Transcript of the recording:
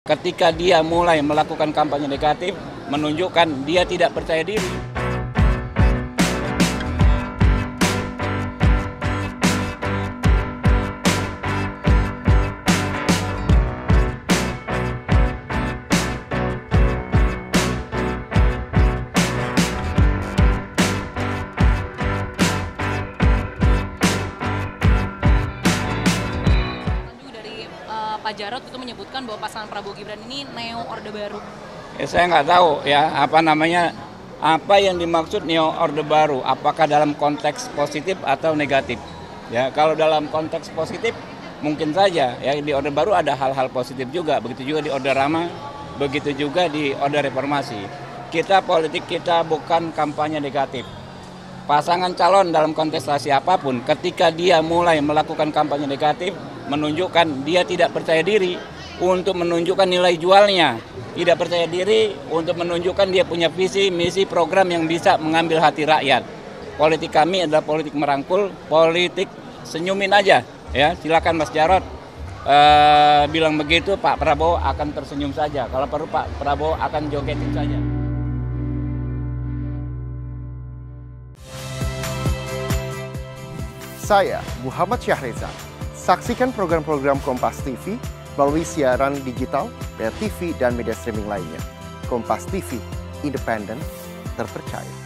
Ketika dia mulai melakukan kampanye negatif, menunjukkan dia tidak percaya diri. Pak Jarod itu menyebutkan bahwa pasangan Prabowo Gibran ini neo Orde Baru. Saya nggak tahu ya apa yang dimaksud neo Orde Baru. Apakah dalam konteks positif atau negatif? Ya, kalau dalam konteks positif mungkin saja ya, di Orde Baru ada hal-hal positif juga. Begitu juga di Orde Lama, begitu juga di Orde Reformasi. Politik kita bukan kampanye negatif. Pasangan calon dalam kontestasi apapun, ketika dia mulai melakukan kampanye negatif, menunjukkan dia tidak percaya diri untuk menunjukkan nilai jualnya, tidak percaya diri untuk menunjukkan dia punya visi, misi, program yang bisa mengambil hati rakyat. Politik kami adalah politik merangkul, politik senyumin aja. Ya, silakan Mas Jarod bilang begitu, Pak Prabowo akan tersenyum saja. Kalau perlu Pak Prabowo akan jogetin saja. Saya Muhammad Syahreza. Saksikan program-program Kompas TV melalui siaran digital, pay TV, dan media streaming lainnya. Kompas TV, independen, terpercaya.